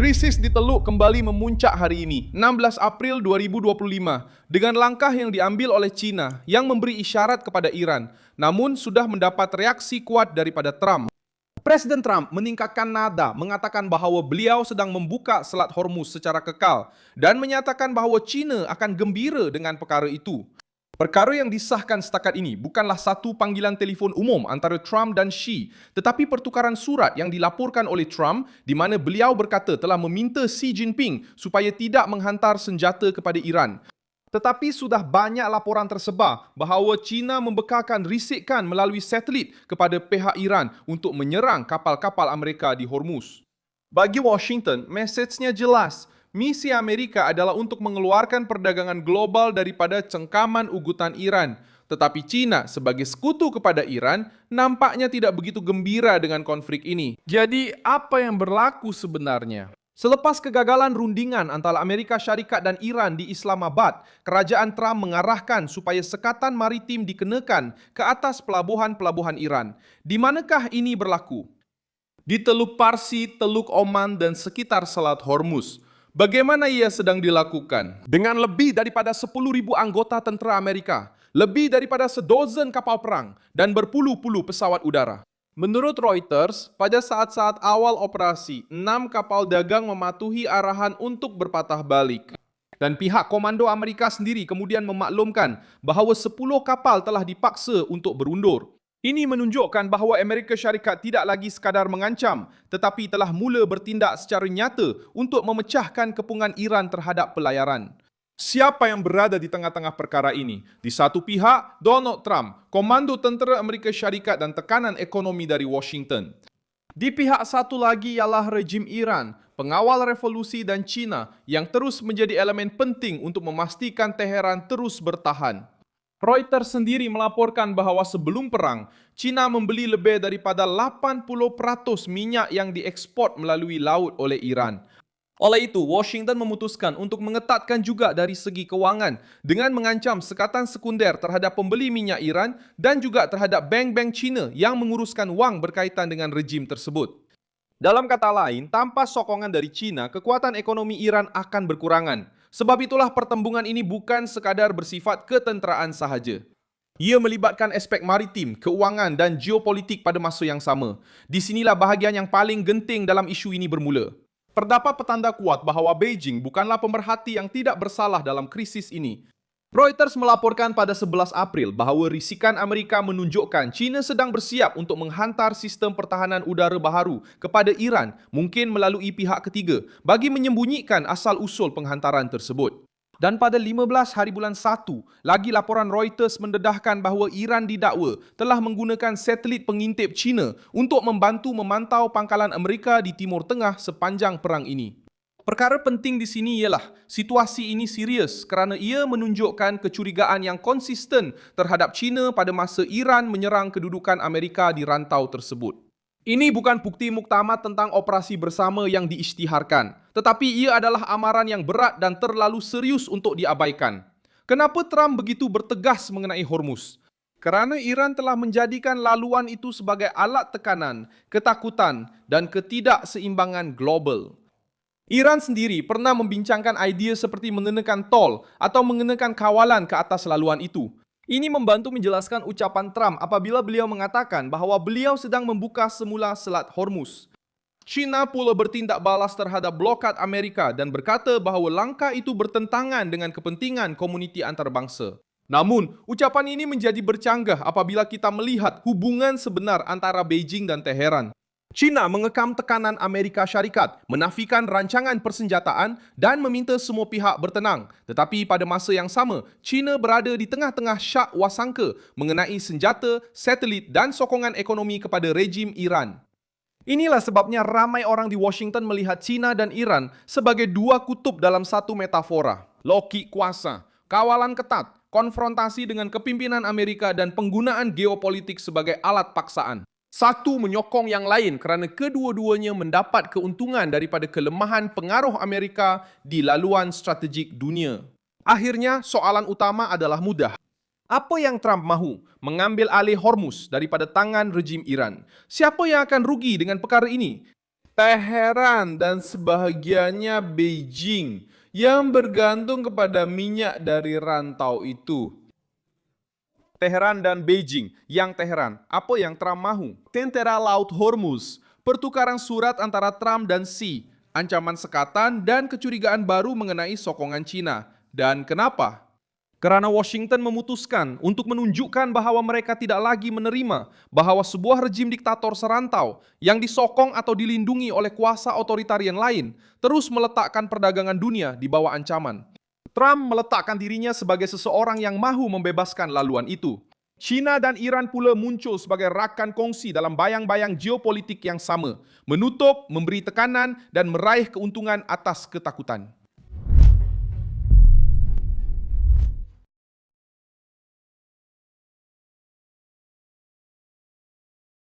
Krisis di Teluk kembali memuncak hari ini, 16 April 2025, dengan langkah yang diambil oleh China yang memberi isyarat kepada Iran, namun sudah mendapat reaksi kuat daripada Trump. Presiden Trump meningkatkan nada mengatakan bahawa beliau sedang membuka Selat Hormuz secara kekal dan menyatakan bahawa China akan gembira dengan perkara itu. Perkara yang disahkan setakat ini bukanlah satu panggilan telefon umum antara Trump dan Xi, tetapi pertukaran surat yang dilaporkan oleh Trump di mana beliau berkata telah meminta Xi Jinping supaya tidak menghantar senjata kepada Iran. Tetapi sudah banyak laporan tersebar bahawa China membekalkan risikan melalui satelit kepada pihak Iran untuk menyerang kapal-kapal Amerika di Hormuz. Bagi Washington, mesejnya jelas. Misi Amerika adalah untuk mengeluarkan perdagangan global daripada cengkaman ugutan Iran. Tetapi China sebagai sekutu kepada Iran nampaknya tidak begitu gembira dengan konflik ini. Jadi apa yang berlaku sebenarnya? Selepas kegagalan rundingan antara Amerika Syarikat dan Iran di Islamabad, kerajaan Trump mengarahkan supaya sekatan maritim dikenakan ke atas pelabuhan-pelabuhan Iran. Di manakah ini berlaku? Di Teluk Parsi, Teluk Oman dan sekitar Selat Hormuz. Bagaimana ia sedang dilakukan? Dengan lebih daripada 10.000 anggota tentera Amerika, lebih daripada sedozen kapal perang, dan berpuluh-puluh pesawat udara. Menurut Reuters, pada saat-saat awal operasi, 6 kapal dagang mematuhi arahan untuk berpatah balik. Dan pihak komando Amerika sendiri kemudian memaklumkan bahawa 10 kapal telah dipaksa untuk berundur. Ini menunjukkan bahawa Amerika Syarikat tidak lagi sekadar mengancam, tetapi telah mula bertindak secara nyata untuk memecahkan kepungan Iran terhadap pelayaran. Siapa yang berada di tengah-tengah perkara ini? Di satu pihak, Donald Trump, Komando Tentera Amerika Syarikat dan tekanan ekonomi dari Washington. Di pihak satu lagi ialah rejim Iran, pengawal revolusi dan China yang terus menjadi elemen penting untuk memastikan Teheran terus bertahan. Reuters sendiri melaporkan bahawa sebelum perang, China membeli lebih daripada 80% minyak yang diekspor melalui laut oleh Iran. Oleh itu, Washington memutuskan untuk mengetatkan juga dari segi kewangan dengan mengancam sekatan sekunder terhadap pembeli minyak Iran dan juga terhadap bank-bank China yang menguruskan wang berkaitan dengan rejim tersebut. Dalam kata lain, tanpa sokongan dari China, kekuatan ekonomi Iran akan berkurangan. Sebab itulah pertembungan ini bukan sekadar bersifat ketenteraan sahaja. Ia melibatkan aspek maritim, keuangan dan geopolitik pada masa yang sama. Di sinilah bahagian yang paling genting dalam isu ini bermula. Terdapat petanda kuat bahawa Beijing bukanlah pemerhati yang tidak bersalah dalam krisis ini. Reuters melaporkan pada 11 April bahawa risikan Amerika menunjukkan China sedang bersiap untuk menghantar sistem pertahanan udara baharu kepada Iran, mungkin melalui pihak ketiga, bagi menyembunyikan asal-usul penghantaran tersebut. Dan pada 15 hari bulan 1, lagi laporan Reuters mendedahkan bahawa Iran didakwa telah menggunakan satelit pengintip China untuk membantu memantau pangkalan Amerika di Timur Tengah sepanjang perang ini. Perkara penting di sini ialah situasi ini serius kerana ia menunjukkan kecurigaan yang konsisten terhadap China pada masa Iran menyerang kedudukan Amerika di rantau tersebut. Ini bukan bukti muktamad tentang operasi bersama yang diisytiharkan, tetapi ia adalah amaran yang berat dan terlalu serius untuk diabaikan. Kenapa Trump begitu bertegas mengenai Hormuz? Kerana Iran telah menjadikan laluan itu sebagai alat tekanan, ketakutan dan ketidakseimbangan global. Iran sendiri pernah membincangkan idea seperti mengenakan tol atau mengenakan kawalan ke atas laluan itu. Ini membantu menjelaskan ucapan Trump apabila beliau mengatakan bahawa beliau sedang membuka semula Selat Hormuz. China pula bertindak balas terhadap blokad Amerika dan berkata bahawa langkah itu bertentangan dengan kepentingan komuniti antarabangsa. Namun, ucapan ini menjadi bercanggah apabila kita melihat hubungan sebenar antara Beijing dan Teheran. China mengekam tekanan Amerika Syarikat, menafikan rancangan persenjataan dan meminta semua pihak bertenang. Tetapi pada masa yang sama, China berada di tengah-tengah syak wasangka mengenai senjata, satelit dan sokongan ekonomi kepada rejim Iran. Inilah sebabnya ramai orang di Washington melihat China dan Iran sebagai dua kutub dalam satu metafora. Loki kuasa, kawalan ketat, konfrontasi dengan kepimpinan Amerika dan penggunaan geopolitik sebagai alat paksaan. Satu menyokong yang lain kerana kedua-duanya mendapat keuntungan daripada kelemahan pengaruh Amerika di laluan strategik dunia. Akhirnya, soalan utama adalah mudah. Apa yang Trump mahu? Mengambil alih Hormuz daripada tangan rejim Iran. Siapa yang akan rugi dengan perkara ini? Teheran dan sebahagiannya Beijing yang bergantung kepada minyak dari rantau itu. Teheran dan Beijing. Yang Teheran, apa yang Trump mahu? Tentara Laut Hormuz, pertukaran surat antara Trump dan Xi, ancaman sekatan dan kecurigaan baru mengenai sokongan Cina. Dan kenapa? Karena Washington memutuskan untuk menunjukkan bahwa mereka tidak lagi menerima bahwa sebuah rejim diktator serantau yang disokong atau dilindungi oleh kuasa otoritarian lain terus meletakkan perdagangan dunia di bawah ancaman. Trump meletakkan dirinya sebagai seseorang yang mahu membebaskan laluan itu. China dan Iran pula muncul sebagai rakan kongsi dalam bayang-bayang geopolitik yang sama, menutup, memberi tekanan, dan meraih keuntungan atas ketakutan.